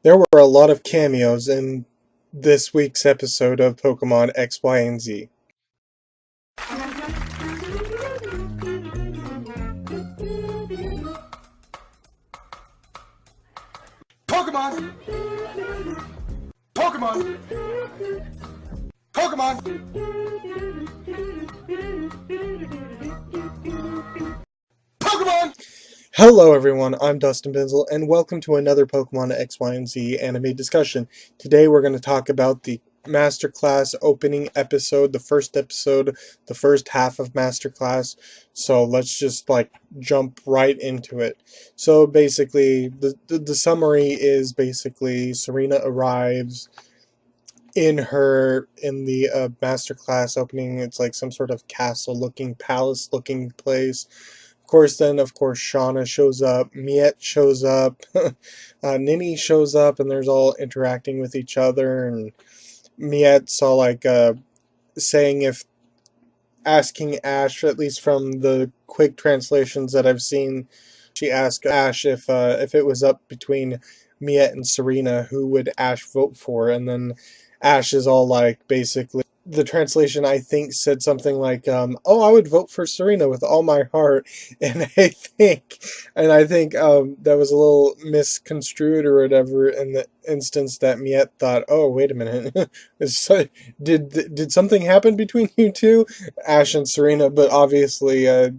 There were a lot of cameos in this week's episode of Pokemon XY&Z. Pokemon! Pokemon! Pokemon! Pokemon! Hello everyone, I'm Dustin Binzel, and welcome to another Pokemon XY&Z anime discussion. Today we're going to talk about the Masterclass opening episode, the first half of Masterclass. So let's just jump right into it. So basically, the summary is basically Serena arrives in the Masterclass opening. It's like some sort of castle-looking, palace-looking place. Of course, Shauna shows up, Miette shows up, Nini shows up, and there's all interacting with each other, and Miette saw saying if asking Ash, at least from the quick translations that I've seen, she asked Ash if it was up between Miette and Serena, who would Ash vote for, and then Ash is all basically, the translation I think said something oh, I would vote for Serena with all my heart, and I think that was a little misconstrued or whatever in the instance that Miette thought, oh, wait a minute, did something happen between you two, Ash and Serena? But obviously, uh,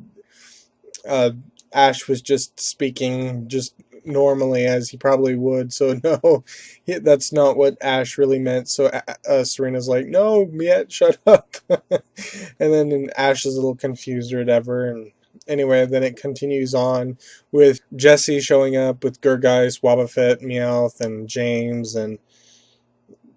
Ash was just speaking just normally as he probably would, so no, that's not what Ash really meant. So Serena's like, no, Miette, shut up. And then Ash is a little confused or whatever, and anyway, then it continues on with Jessie showing up with Gurgeist, Wobbuffet, Meowth, and James, and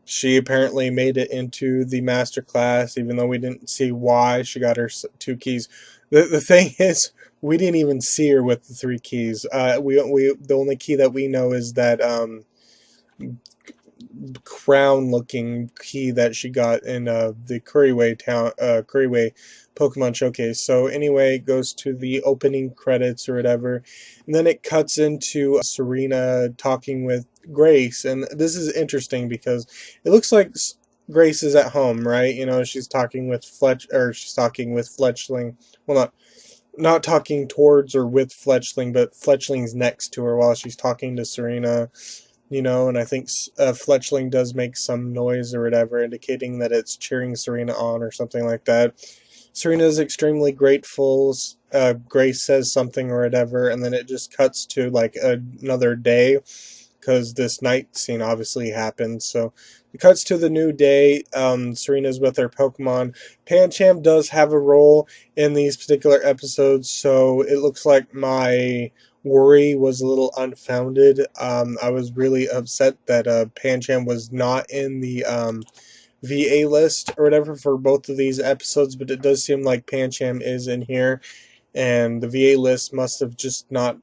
she apparently made it into the master class, even though we didn't see why she got her 2 keys. The thing is, we didn't even see her with the 3 keys. The only key that we know is that crown-looking key that she got in the Curryway Pokemon Showcase. So anyway, it goes to the opening credits or whatever, and then it cuts into Serena talking with Grace, and this is interesting because it looks like Grace is at home, right? You know, she's talking with she's talking with Fletchling. Well, not talking towards or with Fletchling, but Fletchling's next to her while she's talking to Serena. You know, and I think Fletchling does make some noise or whatever, indicating that it's cheering Serena on or something like that. Serena is extremely grateful. Grace says something or whatever, and then it just cuts to another day, because this night scene obviously happened. So it cuts to the new day. Serena's with her Pokemon. Pancham does have a role in these particular episodes, so it looks like my worry was a little unfounded. I was really upset that Pancham was not in the VA list or whatever for both of these episodes, but it does seem like Pancham is in here, and the VA list must have just not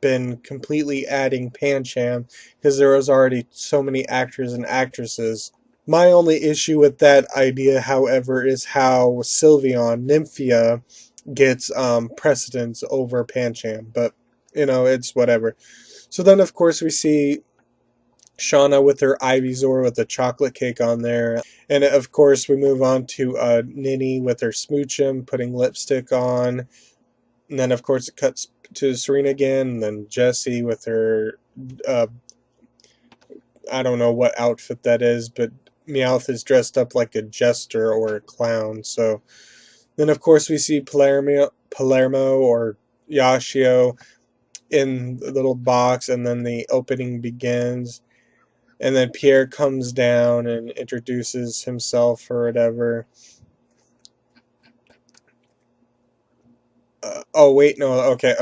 been completely adding Pancham, because there was already so many actors and actresses. My only issue with that idea, however, is how Sylveon, Nymphia, gets precedence over Pancham, but you know, it's whatever. So then, of course, we see Shauna with her Ivysaur with the chocolate cake on there. And, of course, we move on to Nini with her Smoochum putting lipstick on. And then, of course, it cuts to Serena again. And then Jessie with her, I don't know what outfit that is, but Meowth is dressed up like a jester or a clown. So then, of course, we see Palermo or Yashio in the little box, and then the opening begins, and then Pierre comes down and introduces himself or whatever. Oh wait, no, okay,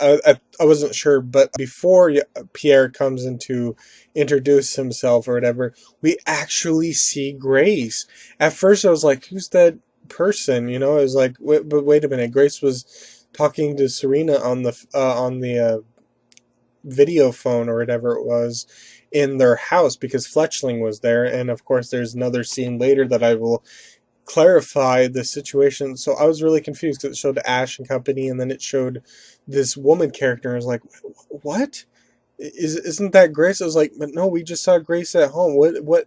I wasn't sure, but before Pierre comes in to introduce himself or whatever, we actually see Grace. At first I was like, who's that person? You know, I was like, but wait a minute, Grace was talking to Serena on the video phone or whatever it was in their house, because Fletchling was there. And of course there's another scene later that I will clarify the situation. So I was really confused because it showed Ash and company, and then it showed this woman character. I was like, what? isn't that Grace? I was like, but no, we just saw Grace at home. What?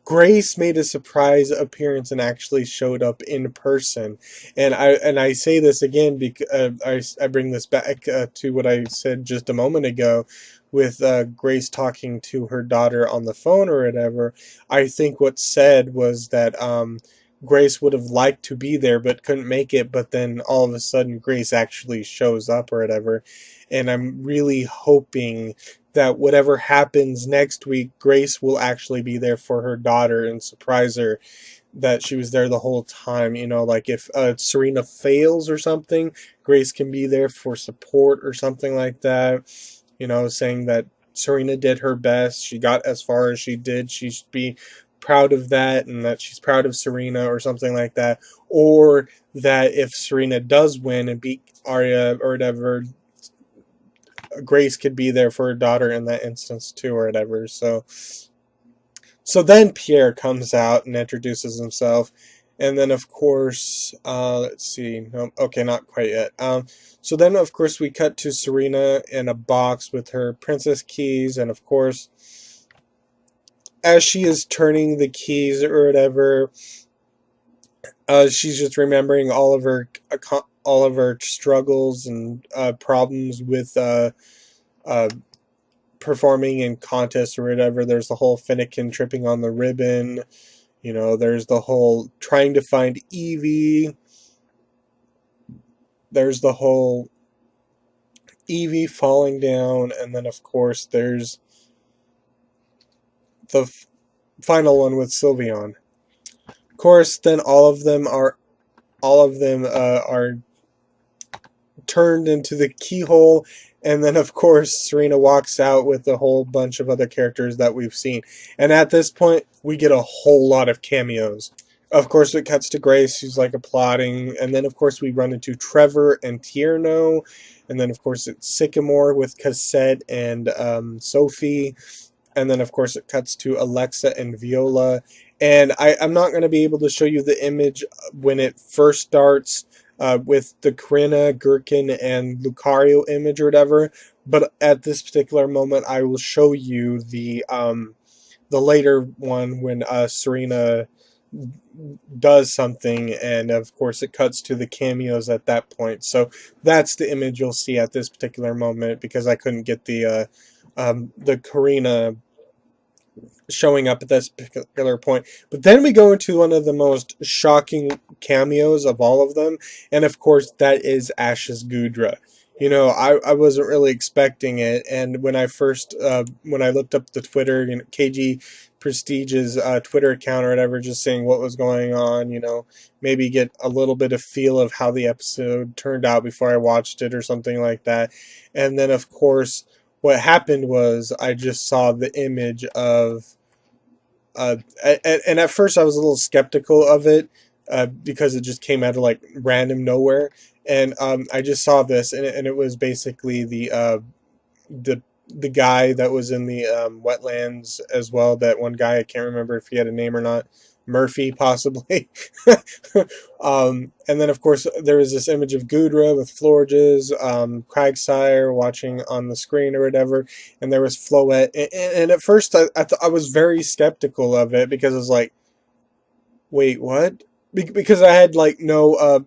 Grace made a surprise appearance and actually showed up in person. And I say this again because I bring this back to what I said just a moment ago with Grace talking to her daughter on the phone or whatever. I think what said was that Grace would have liked to be there but couldn't make it, but then all of a sudden Grace actually shows up or whatever. And I'm really hoping that whatever happens next week, Grace will actually be there for her daughter and surprise her that she was there the whole time. You know, like if Serena fails or something, Grace can be there for support or something like that. You know, saying that Serena did her best. She got as far as she did. She should be proud of that and that she's proud of Serena or something like that. Or that if Serena does win and beat Arya or whatever, Grace could be there for her daughter in that instance too or whatever. So then Pierre comes out and introduces himself. And then, of course, let's see. No, okay, not quite yet. So then, of course, we cut to Serena in a box with her princess keys. And, of course, as she is turning the keys or whatever, she's just remembering all of her struggles and problems with uh, performing in contests or whatever. There's the whole Finnegan tripping on the ribbon. You know, there's the whole trying to find Evie. There's the whole Evie falling down, and then of course there's the final one with Sylveon. Of course, then all of them are turned into the keyhole, and then of course Serena walks out with a whole bunch of other characters that we've seen. And at this point, we get a whole lot of cameos. Of course, it cuts to Grace, who's like applauding, and then of course we run into Trevor and Tierno, and then of course it's Sycamore with Cassette and Sophie, and then of course it cuts to Alexa and Viola. And I'm not going to be able to show you the image when it first starts with the Corinna, Gherkin, and Lucario image or whatever, but at this particular moment I will show you the later one when Serena does something, and of course it cuts to the cameos at that point. So that's the image you'll see at this particular moment because I couldn't get the Karina showing up at this particular point. But then we go into one of the most shocking cameos of all of them, and of course that is Ash's Gudra. You know, I wasn't really expecting it, and when I looked up the Twitter, you know, KG Prestige's Twitter account or whatever, just saying what was going on, you know, maybe get a little bit of feel of how the episode turned out before I watched it or something like that. And then of course what happened was I just saw the image of and at first I was a little skeptical of it because it just came out of like random nowhere, and I just saw this, and it was basically the the guy that was in the wetlands as well. That one guy, I can't remember if he had a name or not. Murphy, possibly. And then, of course, there was this image of Gudra with Florges, Craigsire watching on the screen or whatever, and there was Floette. And at first, I was very skeptical of it because I was like, wait, what? Because I had, like, no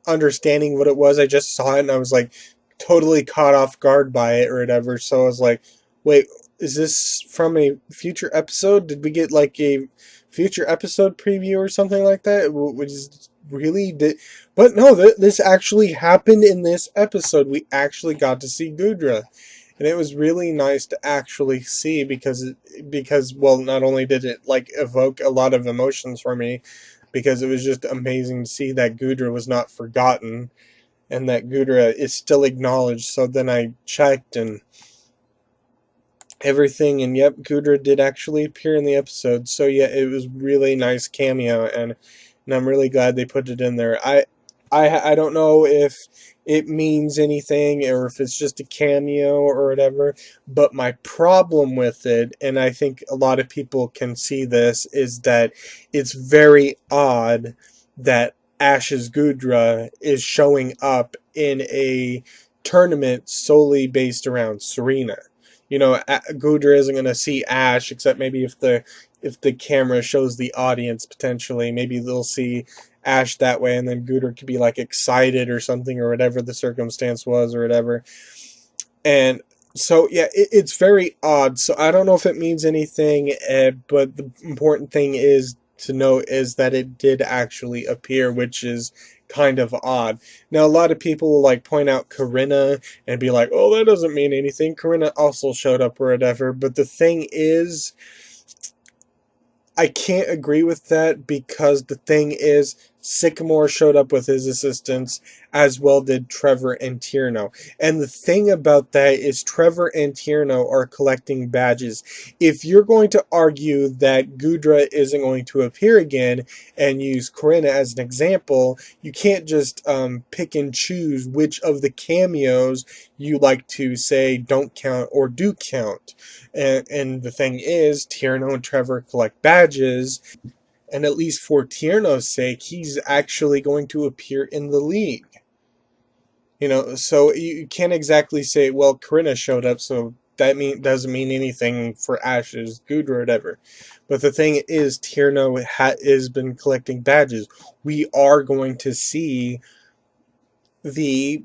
understanding what it was. I just saw it, and I was, like, totally caught off guard by it or whatever. So I was like, wait, is this from a future episode? Did we get, like, a future episode preview or something like that? Which is really did, but no, this actually happened in this episode. We actually got to see Gudra, and it was really nice to actually see because well, not only did it like evoke a lot of emotions for me, because it was just amazing to see that Gudra was not forgotten and that Gudra is still acknowledged. So then I checked and everything, and yep, Gudra did actually appear in the episode. So yeah, it was really nice cameo, and I'm really glad they put it in there. I don't know if it means anything or if it's just a cameo or whatever, but my problem with it, and I think a lot of people can see this, is that it's very odd that Ash's Gudra is showing up in a tournament solely based around Serena. Gudra isn't gonna see Ash, except maybe if the camera shows the audience potentially, maybe they'll see Ash that way, and then Gudra could be like excited or something, or whatever the circumstance was, or whatever. And so, yeah, it's very odd. So I don't know if it means anything, but the important thing is to note is that it did actually appear, which is kind of odd. Now, a lot of people will like point out Corinna and be like, "Oh, that doesn't mean anything." Corinna also showed up or whatever. But the thing is, I can't agree with that because the thing is, Sycamore showed up with his assistants, as well did Trevor and Tierno. And the thing about that is Trevor and Tierno are collecting badges. If you're going to argue that Gudra isn't going to appear again and use Corinna as an example, you can't just pick and choose which of the cameos you like to say don't count or do count. And the thing is, Tierno and Trevor collect badges, and at least for Tierno's sake, he's actually going to appear in the league. So you can't exactly say, well, Corinna showed up, so that doesn't mean anything for Ash's Good or whatever. But the thing is, Tierno has been collecting badges. We are going to see the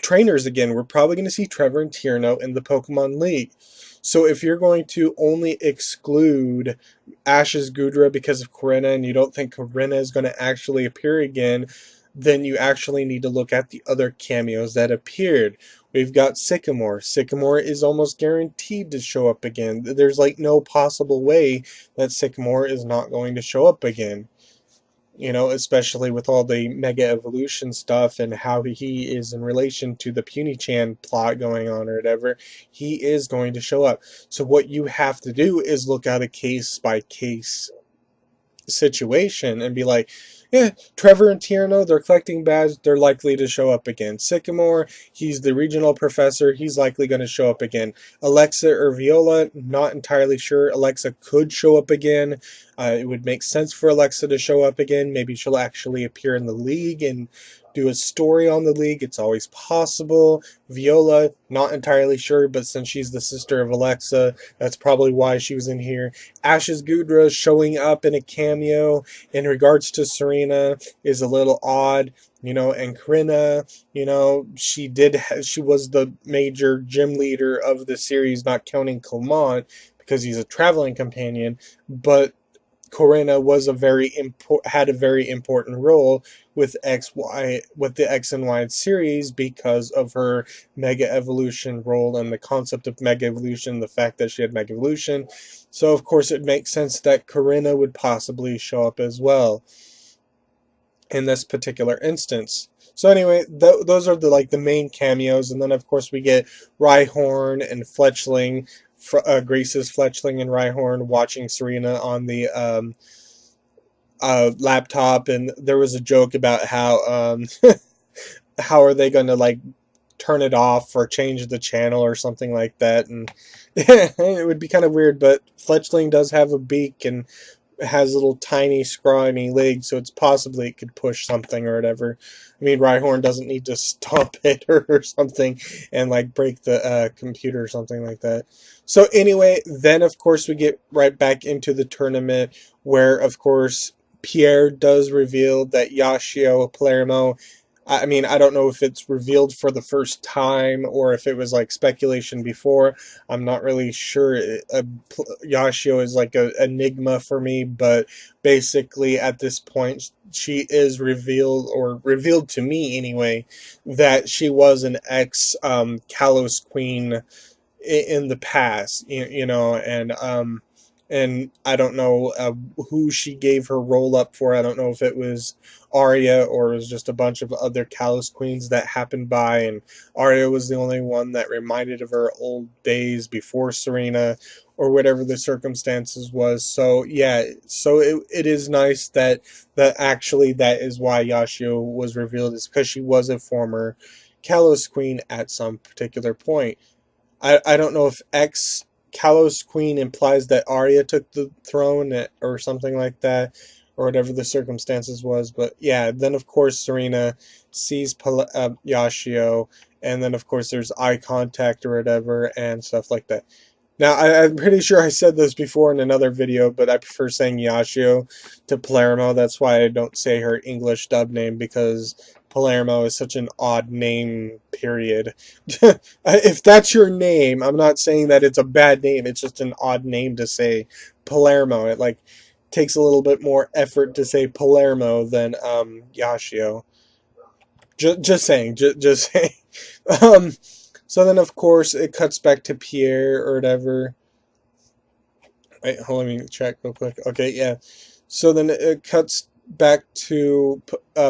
trainers again. We're probably going to see Trevor and Tierno in the Pokemon League. So if you're going to only exclude Ash's Gudra because of Corinna, and you don't think Corinna is going to actually appear again, then you actually need to look at the other cameos that appeared. We've got Sycamore. Sycamore is almost guaranteed to show up again. There's like no possible way that Sycamore is not going to show up again. Especially with all the Mega Evolution stuff and how he is in relation to the Puny-chan plot going on or whatever, he is going to show up. So what you have to do is look at a case-by-case situation and be like, yeah, Trevor and Tierno, they're collecting badges, they're likely to show up again. Sycamore, he's the regional professor, he's likely going to show up again. Alexa or Viola, not entirely sure. Alexa could show up again. It would make sense for Alexa to show up again. Maybe she'll actually appear in the league and do a story on the league. It's always possible. Viola, not entirely sure, but since she's the sister of Alexa, that's probably why she was in here. Ash's Gudra showing up in a cameo in regards to Serena is a little odd, and Corinna, she was the major gym leader of the series, not counting Clement because he's a traveling companion, but Corinna was had a very important role with the X and Y series because of her Mega Evolution role and the concept of Mega Evolution, the fact that she had Mega Evolution. So of course it makes sense that Corinna would possibly show up as well in this particular instance. So anyway, those are the main cameos, and then of course we get Rhyhorn and Fletchling. Grace's Fletchling and Rhyhorn watching Serena on the laptop, and there was a joke about how how are they going to turn it off or change the channel or something like that, and it would be kind of weird. But Fletchling does have a beak and has little tiny scrawny legs, so it's possibly it could push something or whatever. I mean, Rhyhorn doesn't need to stomp it or something and break the computer or something like that. So anyway, then of course we get right back into the tournament where of course Pierre does reveal that Yashio Palermo, I mean, I don't know if it's revealed for the first time or if it was speculation before. I'm not really sure. Yashio is an enigma for me, but basically at this point she is revealed, or revealed to me anyway, that she was an ex Kalos Queen in the past, and I don't know who she gave her role up for. I don't know if it was Arya or it was just a bunch of other Kalos Queens that happened by, and Arya was the only one that reminded of her old days before Serena, or whatever the circumstances was. So yeah, so it is nice that actually that is why Yashio was revealed, is because she was a former Kalos Queen at some particular point. I don't know if ex Kalos Queen implies that Arya took the throne or something like that, or whatever the circumstances was. But yeah, then of course Serena sees Yashio and then of course there's eye contact or whatever and stuff like that. Now, I'm pretty sure I said this before in another video, but I prefer saying Yashio to Palermo. That's why I don't say her English dub name, because Palermo is such an odd name, period. If that's your name, I'm not saying that it's a bad name. It's just an odd name to say, Palermo. It, like, takes a little bit more effort to say Palermo than Yashio. Just saying. Just saying. Um, so then, of course, it cuts back to Pierre or whatever. Wait, hold on, let me check real quick. Okay, yeah. So then it cuts back to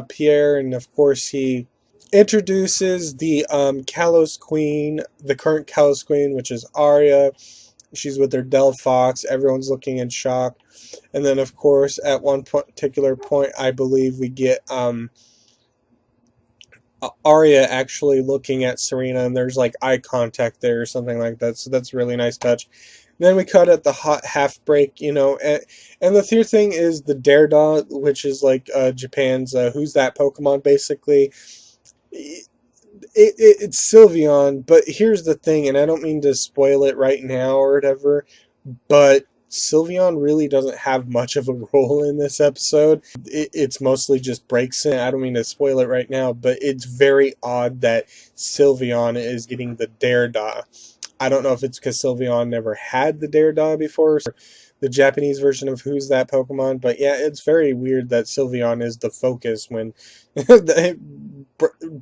Pierre, and of course he introduces the Kalos Queen, the current Kalos Queen, which is Arya. She's with her Del Fox. Everyone's looking in shock. And then, of course, at one particular point, I believe we get Arya actually looking at Serena, and there's like eye contact there or something like that. So that's a really nice touch. Then we cut at the hot half break, and the third thing is the Daredog, which is like Japan's Who's That Pokemon, basically. It's Sylveon, but here's the thing, and I don't mean to spoil it right now or whatever, but Sylveon really doesn't have much of a role in this episode. It's mostly just breaks in. I don't mean to spoil it right now, but it's very odd that Sylveon is getting the Daredog. I don't know if it's because Sylveon never had the Daredog before, or the Japanese version of Who's That Pokemon, but yeah, it's very weird that Sylveon is the focus when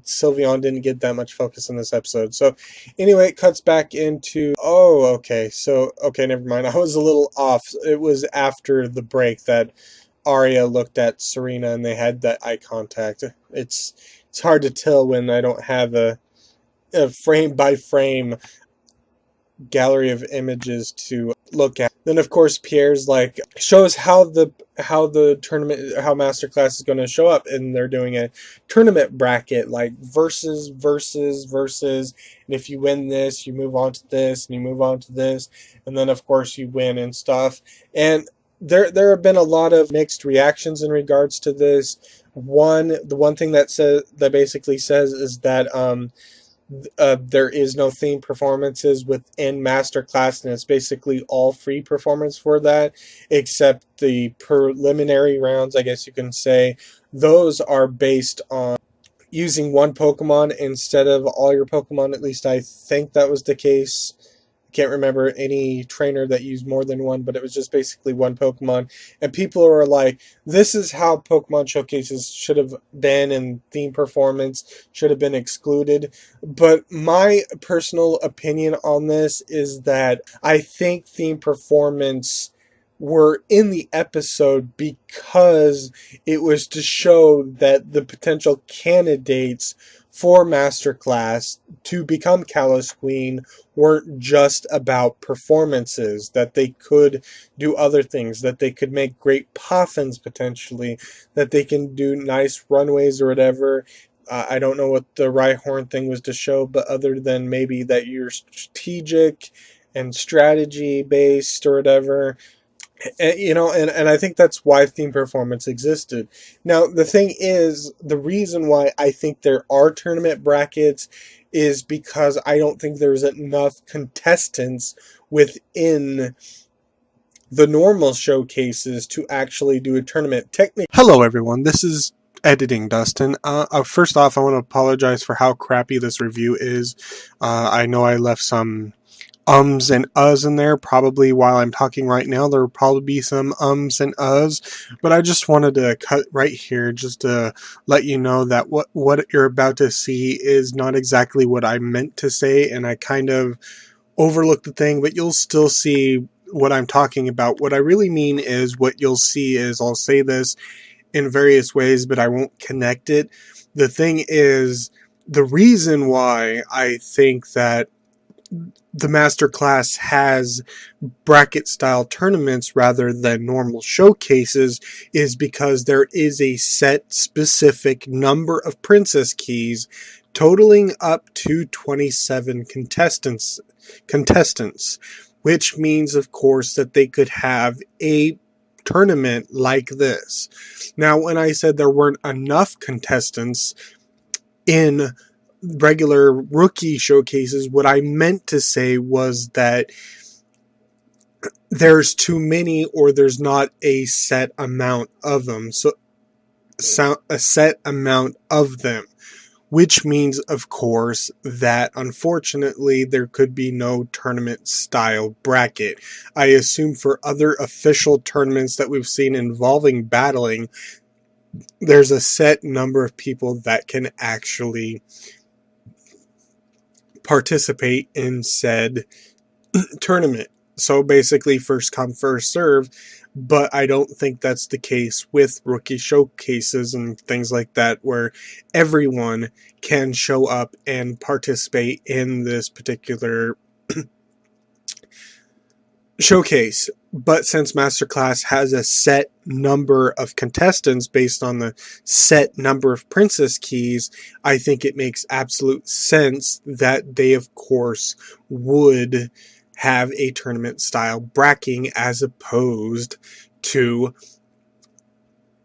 Sylveon didn't get that much focus in this episode. So anyway, it cuts back into, okay, never mind. I was a little off. It was after the break that Arya looked at Serena and they had that eye contact. It's hard to tell when I don't have a frame by frame gallery of images to look at. Then of course Pierre's like shows how the tournament, how Masterclass is going to show up, and they're doing a tournament bracket, like versus, and if you win this you move on to this, and you move on to this, and then of course you win and stuff. And there have been a lot of mixed reactions in regards to this. The one thing that basically says is that there is no theme performances within Masterclass, and it's basically all free performance for that, except the preliminary rounds, I guess you can say. Those are based on using one Pokemon instead of all your Pokemon. At least I think that was the case. Can't remember any trainer that used more than one, but it was just basically one Pokemon. And people are like, this is how Pokemon showcases should have been, and theme performance should have been excluded. But my personal opinion on this is that I think theme performance were in the episode because it was to show that the potential candidates for Masterclass to become Kalos Queen weren't just about performances, that they could do other things, that they could make great poffins potentially, that they can do nice runways or whatever. I don't know what the Rhyhorn thing was to show, but other than maybe that you're strategic and strategy based or whatever. And I think that's why theme performance existed. Now, the thing is, the reason why I think there are tournament brackets is because I don't think there's enough contestants within the normal showcases to actually do a tournament. Hello, everyone. This is editing Dustin. First off, I want to apologize for how crappy this review is. I know I left some ums and uhs in there. Probably while I'm talking right now, there will probably be some ums and uhs, but I just wanted to cut right here just to let you know that what you're about to see is not exactly what I meant to say, and I kind of overlooked the thing, but you'll still see what I'm talking about. What I really mean is, what you'll see is, I'll say this in various ways, but I won't connect it. The thing is, the reason why I think that the Masterclass has bracket style tournaments rather than normal showcases is because there is a set specific number of princess keys totaling up to 27 contestants, which means of course that they could have a tournament like this. Now, when I said there weren't enough contestants in regular rookie showcases, what I meant to say was that there's too many, or there's not a set amount of them. So a set amount of them, which means, of course, that unfortunately there could be no tournament style bracket. I assume for other official tournaments that we've seen involving battling, there's a set number of people that can actually participate in said tournament. So basically, first come, first serve. But I don't think that's the case with rookie showcases and things like that, where everyone can show up and participate in this particular showcase. But since Masterclass has a set number of contestants based on the set number of princess keys, I think it makes absolute sense that they, of course, would have a tournament style bracking as opposed to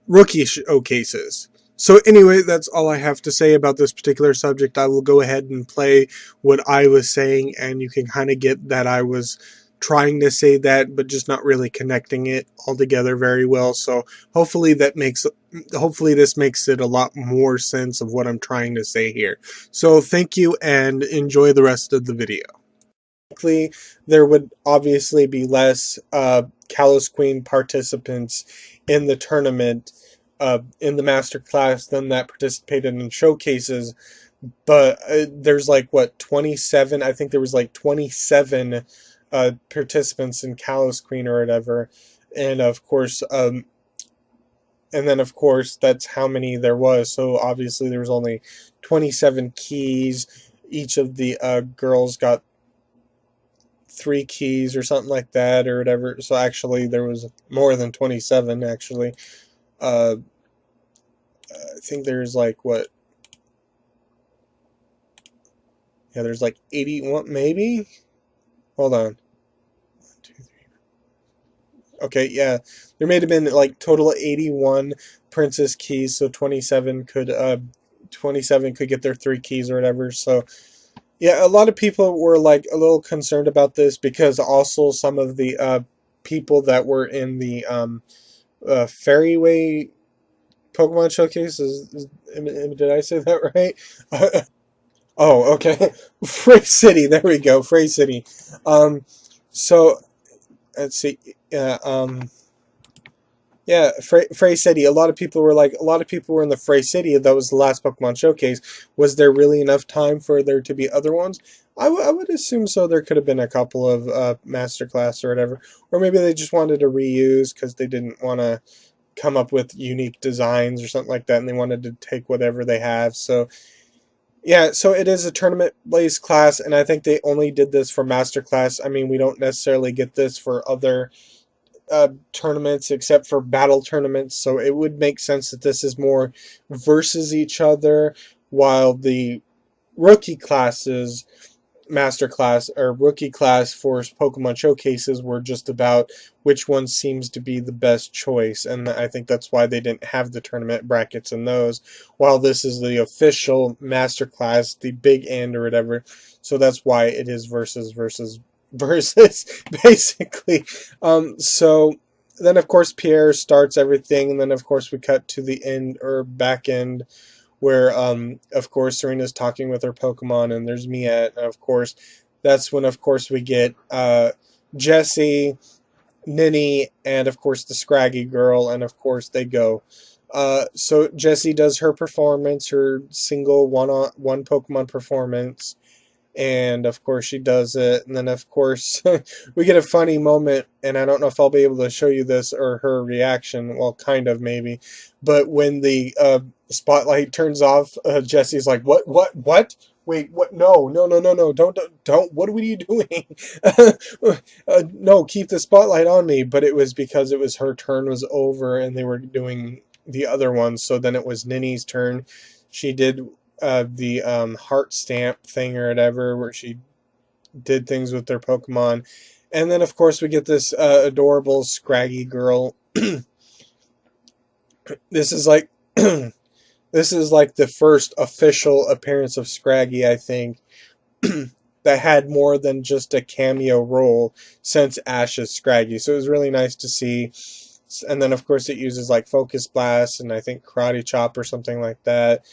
rookie showcases. So anyway, that's all I have to say about this particular subject. I will go ahead and play what I was saying, and you can kind of get that I was trying to say that, but just not really connecting it all together very well. So hopefully this makes it a lot more sense of what I'm trying to say here. So thank you, and enjoy the rest of the video. There would obviously be less Kalos Queen participants in the tournament, in the master class, than that participated in showcases. But there's like, what, 27? I think there was like 27 participants in Kalos Queen or whatever. And of course, and then of course, that's how many there was. So obviously there was only 27 keys. Each of the girls got 3 keys or something like that, or whatever. So actually there was more than 27 actually. I think there's like, what, yeah, there's like 81 maybe. Hold on. 1, 2, 3. Okay, yeah, there may have been like total of 81 princess keys, so 27 could get their 3 keys or whatever. So yeah, a lot of people were like a little concerned about this, because also some of the people that were in the Fairy Pokemon Showcase, did I say that right? Oh, okay. Frey City, there we go, Frey City. So let's see. Yeah, Frey City. A lot of people were in the Frey City. That was the last Pokemon Showcase. Was there really enough time for there to be other ones? I would assume so. There could have been a couple of Masterclass or whatever. Or maybe they just wanted to reuse because they didn't want to come up with unique designs or something like that, and they wanted to take whatever they have. So yeah, so it is a tournament-based class, and I think they only did this for Masterclass. I mean, we don't necessarily get this for other tournaments except for battle tournaments, so it would make sense that this is more versus each other, while the rookie classes, master class or rookie class for Pokemon showcases, were just about which one seems to be the best choice, and I think that's why they didn't have the tournament brackets in those, while this is the official master class, the big end or whatever, so that's why it is versus basically. So then of course Pierre starts everything, and then of course we cut to the end or back end, where of course Serena's talking with her Pokemon, and there's Miette, and of course that's when of course we get Jessie, Ninny, and of course the Scraggy girl, and of course they go. So Jessie does her performance, her single one Pokemon performance, and of course she does it, and then of course we get a funny moment, and I don't know if I'll be able to show you this or her reaction, well, kind of maybe, but when the spotlight turns off, Jessie's like, what, wait, what, no, don't, what are you doing? No, keep the spotlight on me. But it was because it was her turn was over, and they were doing the other one, so then it was Ninny's turn. She did the heart stamp thing or whatever, where she did things with their Pokemon, and then of course we get this adorable Scraggy girl. This is like This is like the first official appearance of Scraggy, I think, that had more than just a cameo role since Ash's Scraggy. So it was really nice to see. And then, of course, it uses like Focus Blast and I think Karate Chop or something like that.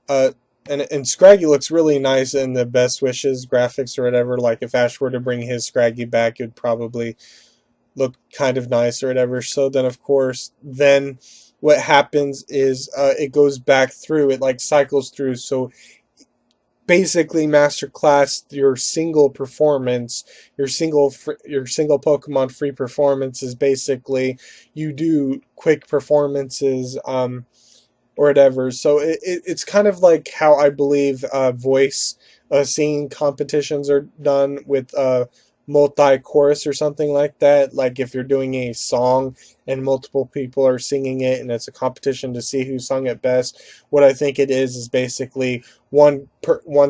Uh, and Scraggy looks really nice in the Best Wishes graphics or whatever. Like if Ash were to bring his Scraggy back, it would probably look kind of nice or whatever. So then, of course, then what happens is it goes back through. It like cycles through. So basically, Masterclass, your single performance, your single Pokemon free performance is basically you do quick performances. Or whatever. So it's kind of like how I believe voice singing competitions are done with multi-chorus or something like that. Like if you're doing a song and multiple people are singing it and it's a competition to see who sung it best, what I think it is basically one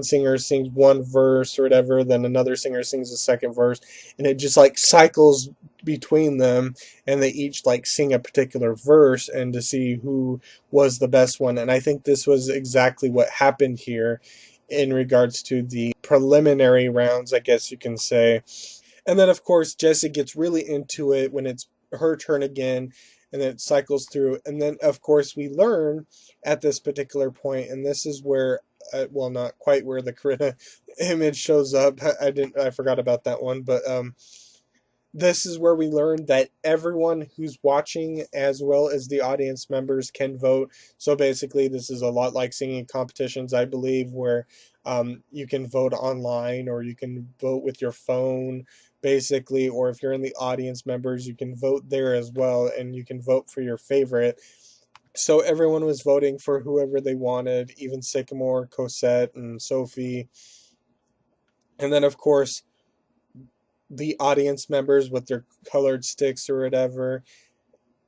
singer sings one verse or whatever, then another singer sings the second verse, and it just like cycles between them, and they each like sing a particular verse and to see who was the best one. And I think this was exactly what happened here in regards to the preliminary rounds, I guess you can say. And then, of course, Jessie gets really into it when it's her turn again, and then it cycles through. And then, of course, we learn at this particular point, and this is where, well, not quite where the Karina image shows up. I forgot about that one, but this is where we learn that everyone who's watching, as well as the audience members, can vote. So basically, this is a lot like singing competitions, I believe, where you can vote online or you can vote with your phone, basically, or if you're in the audience members, you can vote there as well, and you can vote for your favorite. So everyone was voting for whoever they wanted, even Sycamore, Cosette, and Sophie. And then, of course, the audience members with their colored sticks or whatever,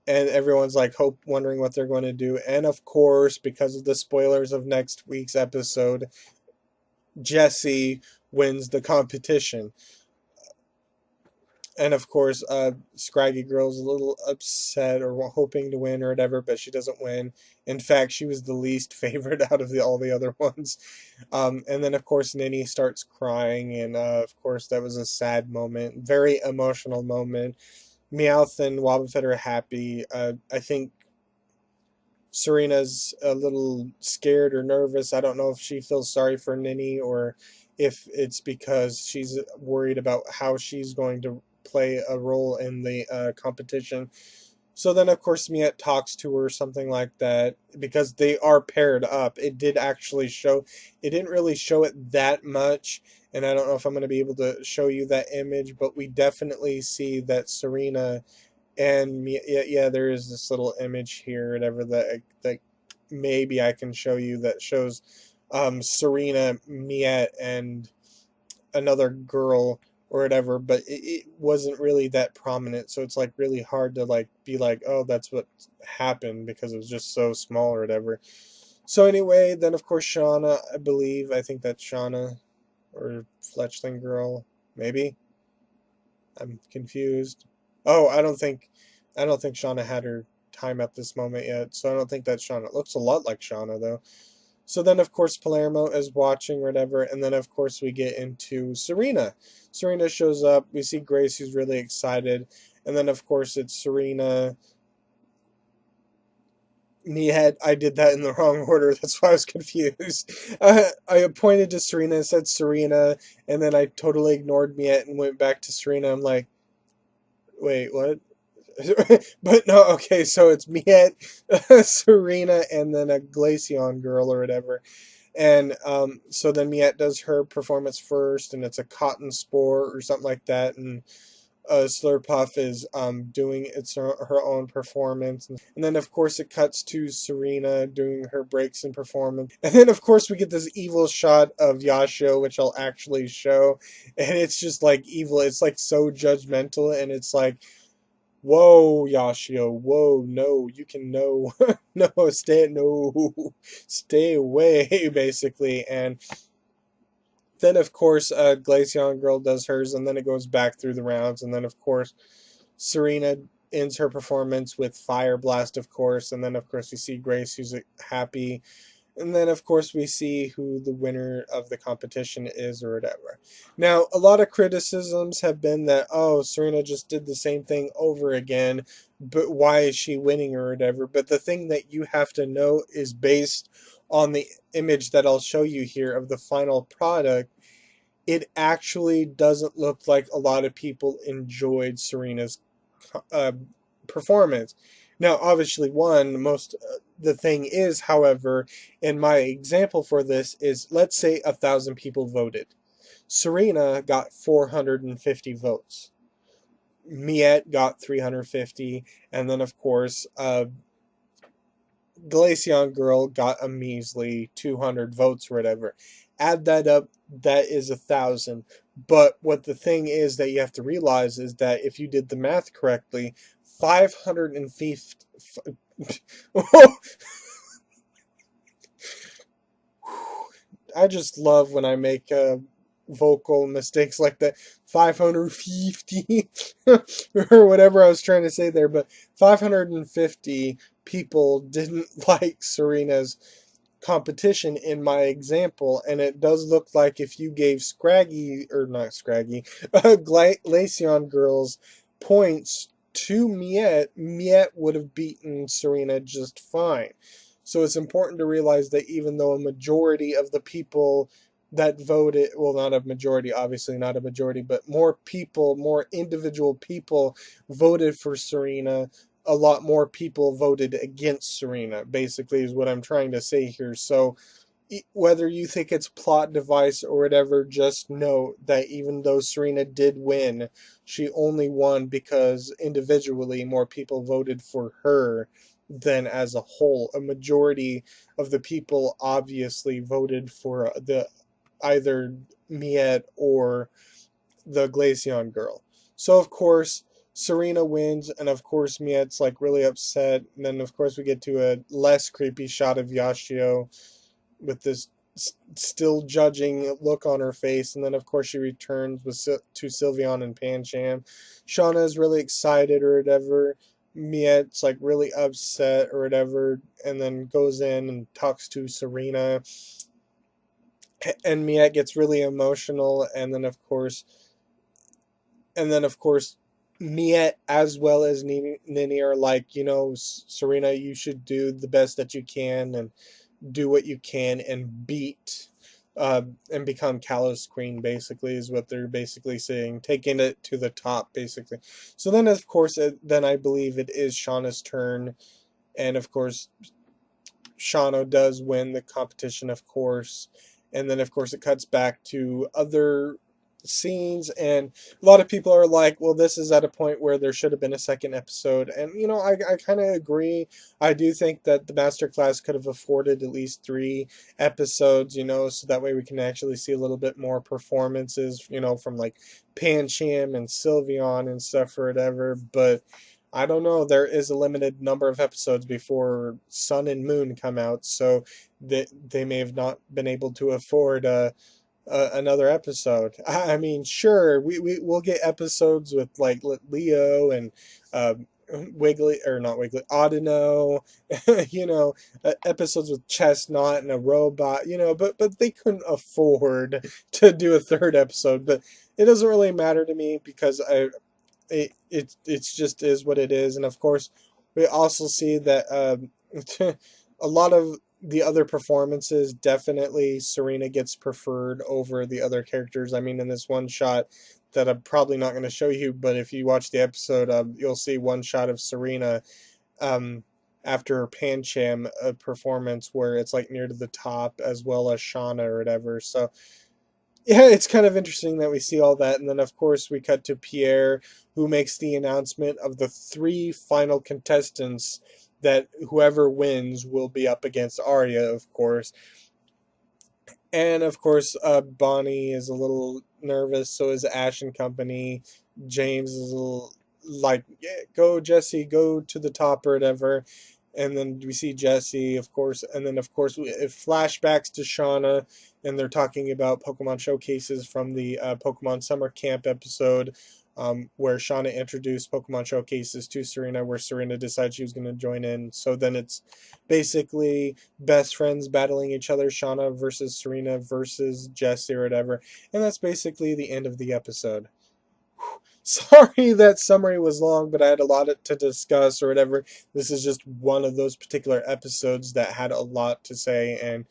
and everyone's like wondering what they're going to do. And of course, because of the spoilers of next week's episode, Jessie wins the competition. And of course, Scraggy Girl's a little upset or hoping to win or whatever, but she doesn't win. In fact, she was the least favorite out of all the other ones. And then, of course, Ninny starts crying, and of course, that was a sad moment, very emotional moment. Meowth and Wobbuffet are happy. I think Serena's a little scared or nervous. I don't know if she feels sorry for Ninny or if it's because she's worried about how she's going to play a role in the competition. So then, of course, Miette talks to her, something like that, because they are paired up. It did actually show, it didn't really show it that much, and I don't know if I'm going to be able to show you that image, but we definitely see that Serena and Miette, yeah, there is this little image here, whatever, that maybe I can show you that shows Serena, Miette, and another girl or whatever, but it wasn't really that prominent, so it's like really hard to like be like, oh, that's what happened, because it was just so small or whatever. So anyway, then of course Shauna, I think that's Shauna or Fletchling girl, maybe. I'm confused. Oh, I don't think Shauna had her time at this moment yet, so I don't think that's Shauna. It looks a lot like Shauna though. So then, of course, Palermo is watching, whatever, and then, of course, we get into Serena. Serena shows up. We see Grace, who's really excited, and then, of course, it's Serena. Miette, I did that in the wrong order. That's why I was confused. I pointed to Serena and said Serena, and then I totally ignored Miette and went back to Serena. I'm like, wait, what? But no, okay, so it's Miette, Serena, and then a Glaceon girl or whatever. And so then Miette does her performance first, and it's a cotton spore or something like that. And Slurpuff is doing her own performance. And then, of course, it cuts to Serena doing her breaks and performance. And then, of course, we get this evil shot of Yashio, which I'll actually show. And it's just like evil. It's like so judgmental, and it's like, whoa, Yashio, whoa, no, you can no, no, stay away, basically. And then, of course, Glaceon Girl does hers, and then it goes back through the rounds, and then, of course, Serena ends her performance with Fire Blast, of course, and then of course we see Grace, who's happy, and then of course we see who the winner of the competition is or whatever. Now, a lot of criticisms have been that, oh, Serena just did the same thing over again, but why is she winning or whatever? But the thing that you have to know is based on the image that I'll show you here of the final product. It actually doesn't look like a lot of people enjoyed Serena's uh, performance. Now, obviously, the thing is, however, in my example for this is, let's say 1,000 people voted. Serena got 450 votes. Miette got 350, and then of course, Glaceon Girl got a measly 200 votes or whatever. Add that up, that is 1,000. But what the thing is that you have to realize is that if you did the math correctly, 550. I just love when I make vocal mistakes like that. 550 or whatever I was trying to say there, but 550 people didn't like Serena's competition in my example, and it does look like if you gave Scraggy, or not Scraggy, Glaceon Girls points to Miette, Miette would have beaten Serena just fine. So it's important to realize that even though a majority of the people that voted, well, not a majority, obviously not a majority, but more people, more individual people voted for Serena, a lot more people voted against Serena, basically, is what I'm trying to say here. So whether you think it's plot device or whatever, just know that even though Serena did win, she only won because individually more people voted for her than as a whole. A majority of the people obviously voted for the either Miette or the Glaceon Girl. So of course Serena wins, and of course Miette's like really upset. And then of course we get to a less creepy shot of Yashio with this still judging look on her face, and then of course she returns with to Sylveon and Pancham. Shauna is really excited or whatever. Miette's like really upset or whatever, and then goes in and talks to Serena, and Miette gets really emotional, and then of course Miette as well as Nini are like, Serena, you should do the best that you can and do what you can and beat and become Kalos Queen, basically, is what they're basically saying, taking it to the top, basically. So then, of course, then I believe it is Shauna's turn, and of course, Shauna does win the competition, of course, and then, of course, it cuts back to other scenes, and a lot of people are like, well, this is at a point where there should have been a second episode, and I kind of agree. I do think that the masterclass could have afforded at least 3 episodes, so that way we can actually see a little bit more performances, from like Pancham and Sylveon and stuff or whatever, but I don't know. There is a limited number of episodes before Sun and Moon come out, so they may have not been able to afford another episode. I mean, sure, we'll get episodes with like Leo and Wiggly, or not Wiggly, Audino, episodes with Chestnut and a robot, but they couldn't afford to do a third episode. But it doesn't really matter to me because it's just is what it is. And of course, we also see that a lot of the other performances, definitely Serena gets preferred over the other characters. I mean, in this one shot that I'm probably not going to show you, but if you watch the episode, you'll see one shot of Serena um, after her Pancham performance where it's like near to the top, as well as Shauna or whatever. So yeah, it's kind of interesting that we see all that. And then, of course, we cut to Pierre, who makes the announcement of the 3 final contestants that whoever wins will be up against Arya, of course. And, of course, Bonnie is a little nervous, so is Ash and company. James is a little like, yeah, go, Jesse, go to the top or whatever. And then we see Jesse, of course, and then of course it flashbacks to Shauna, and they're talking about Pokemon showcases from the Pokemon Summer Camp episode where Shauna introduced Pokemon Showcases to Serena, where Serena decided she was going to join in. So then it's basically best friends battling each other, Shauna versus Serena versus Jessie or whatever. And that's basically the end of the episode. Sorry that summary was long, but I had a lot to discuss or whatever. This is just one of those particular episodes that had a lot to say, and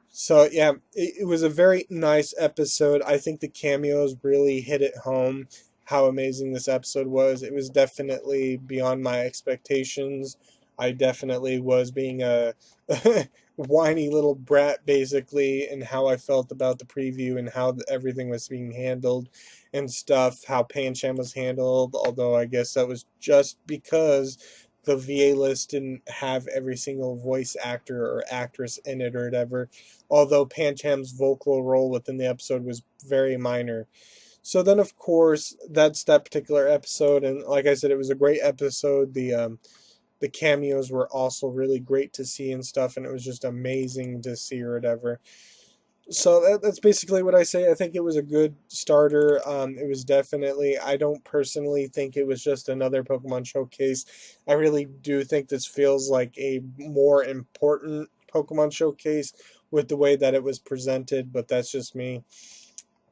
so yeah, it was a very nice episode. I think the cameos really hit it home how amazing this episode was. It was definitely beyond my expectations. I definitely was being a whiny little brat basically, and how I felt about the preview and how everything was being handled and stuff, how Pancham was handled, although I guess that was just because the VA list didn't have every single voice actor or actress in it or whatever, although Pancham's vocal role within the episode was very minor. So then, of course, that's that particular episode, and like I said, it was a great episode. The cameos were also really great to see and stuff, and it was just amazing to see or whatever. So that's basically what I say. I think it was a good starter. It was definitely. I don't personally think it was just another Pokemon showcase. I really do think this feels like a more important Pokemon showcase with the way that it was presented, but that's just me.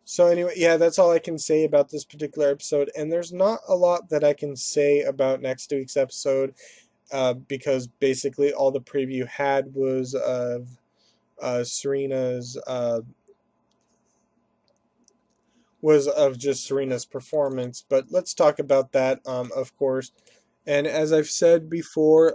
So anyway, yeah, that's all I can say about this particular episode, and there's not a lot that I can say about next week's episode, because basically all the preview had was of Serena's was of just Serena's performance. But let's talk about that, of course. And as I've said before,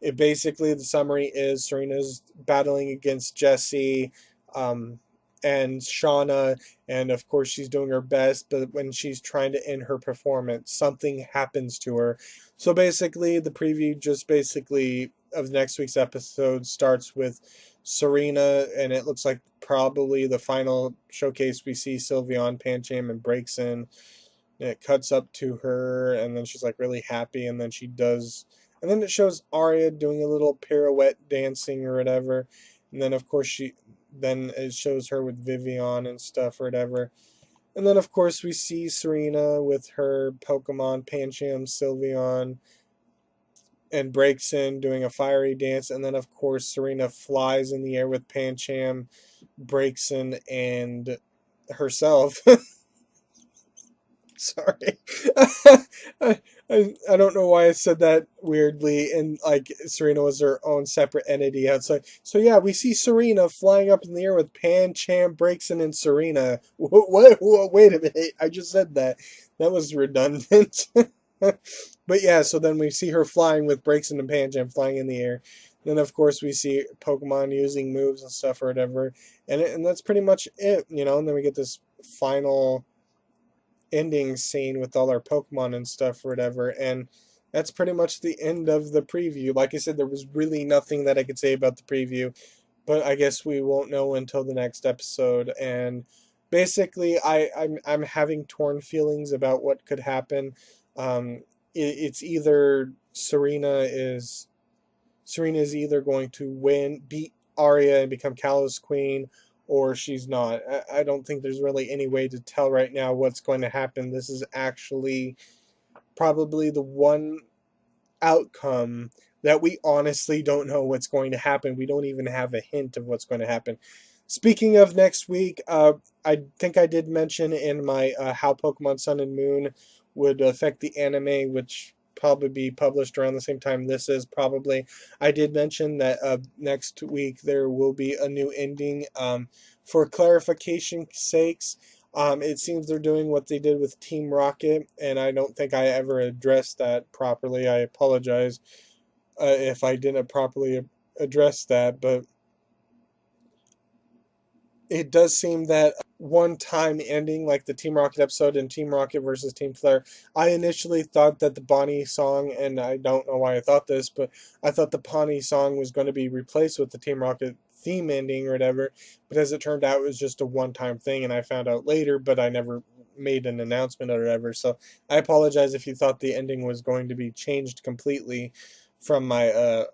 it basically the summary is Serena's battling against Jessie, um, and Shauna, and of course she's doing her best. But when she's trying to end her performance, something happens to her. So basically, the preview just basically of next week's episode starts with Serena, and it looks like probably the final showcase we see Sylveon, Pancham, and breaks in. And it cuts up to her, and then she's like really happy, and then she does, and then it shows Arya doing a little pirouette dancing or whatever, and then of course then it shows her with Vivian and stuff or whatever, and then of course we see Serena with her Pokemon Pancham, Sylveon, and breaks in doing a fiery dance, and then of course Serena flies in the air with Pancham, breaks in, and herself. Sorry. I don't know why I said that weirdly, and like Serena was her own separate entity outside. So yeah, we see Serena flying up in the air with Pancham, Braixen, and Serena. Wait a minute, I just said that. That was redundant. But yeah, so then we see her flying with Braixen and Pancham flying in the air. Then of course we see Pokemon using moves and stuff or whatever, and that's pretty much it, you know. And then we get this final ending scene with all our Pokemon and stuff or whatever, and that's pretty much the end of the preview. Like I said, there was really nothing that I could say about the preview, but I guess we won't know until the next episode. And basically, I'm having torn feelings about what could happen. It's either Serena is either going to beat Arya and become Kalos Queen, or she's not. I don't think there's really any way to tell right now what's going to happen. This is actually probably the one outcome that we honestly don't know what's going to happen. We don't even have a hint of what's going to happen. Speaking of next week, I think I did mention in my how Pokemon Sun and Moon would affect the anime, which probably be published around the same time this is probably. I did mention that next week there will be a new ending. For clarification sakes, it seems they're doing what they did with Team Rocket, and I don't think I ever addressed that properly. I apologize if I didn't properly address that, but it does seem that one time ending like the Team Rocket episode and Team Rocket versus Team Flare, I initially thought that the Bonnie song, and I don't know why I thought this, but I thought the Bonnie song was going to be replaced with the Team Rocket theme ending or whatever, but as it turned out, it was just a one-time thing, and I found out later, but I never made an announcement or whatever, so I apologize if you thought the ending was going to be changed completely from my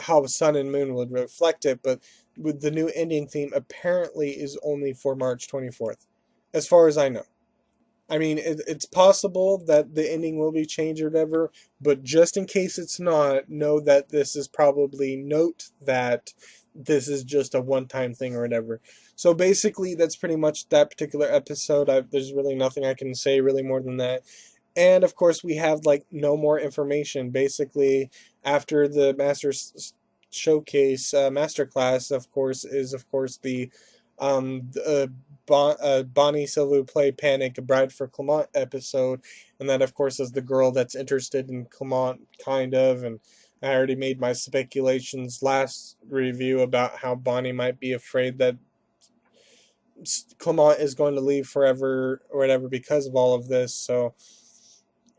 how Sun and Moon would reflect it, but with the new ending theme apparently is only for March 24th, as far as I know. I mean, it's possible that the ending will be changed or whatever, but just in case it's not, know that this is probably note that this is just a one-time thing or whatever. So basically, that's pretty much that particular episode. There's really nothing I can say really more than that. And of course, we have like no more information. Basically, after the Showcase Masterclass, of course, is of course the Bonnie Silva play Panic, a Bride for Clement episode, and that of course is the girl that's interested in Clement, kind of. And I already made my speculations last review about how Bonnie might be afraid that Clement is going to leave forever or whatever because of all of this. So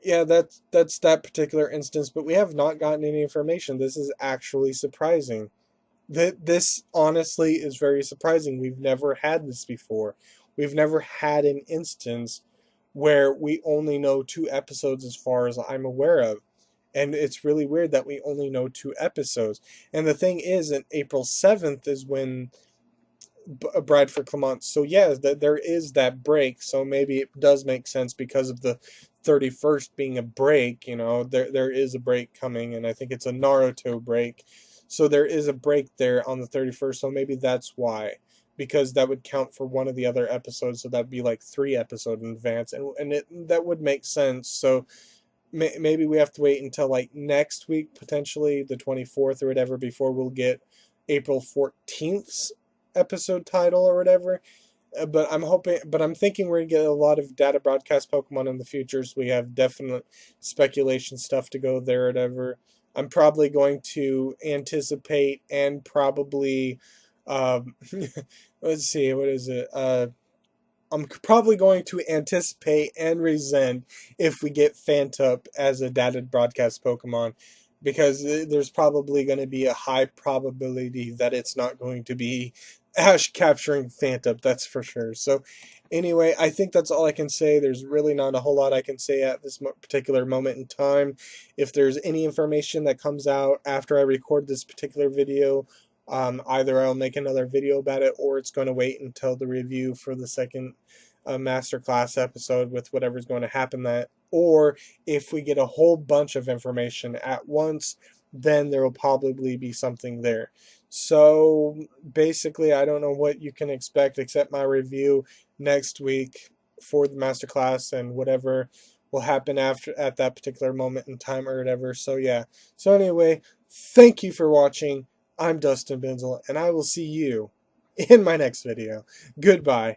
yeah, that's that particular instance, but we have not gotten any information. This is actually surprising. This honestly is very surprising. We've never had this before. We've never had an instance where we only know 2 episodes as far as I'm aware of. And it's really weird that we only know 2 episodes. And the thing is, in April 7th is when Bradford Clement. So yeah, there is that break. So maybe it does make sense because of the 31st being a break. You know, there is a break coming, and I think it's a Naruto break. So there is a break there on the 31st. So maybe that's why, because that would count for one of the other episodes. So that'd be like 3 episodes in advance, and that would make sense. So maybe we have to wait until like next week, potentially the 24th or whatever, before we'll get April 14th's episode title or whatever. But I'm thinking we're gonna get a lot of data broadcast Pokemon in the future, so we have definite speculation stuff to go there or whatever. I'm probably going to anticipate and probably, um, let's see, what is it? I'm probably going to anticipate and resent if we get Phantup as a data broadcast Pokemon, because there's probably going to be a high probability that it's not going to be Ash capturing Phantup, that's for sure. So, anyway, I think that's all I can say. There's really not a whole lot I can say at this particular moment in time. If there's any information that comes out after I record this particular video, either I'll make another video about it, or it's going to wait until the review for the second masterclass episode with whatever's going to happen. That, or if we get a whole bunch of information at once, then there will probably be something there. So basically, I don't know what you can expect except my review next week for the masterclass and whatever will happen after at that particular moment in time or whatever. So yeah. So anyway, thank you for watching. I'm Dustin Benzel, and I will see you in my next video. Goodbye.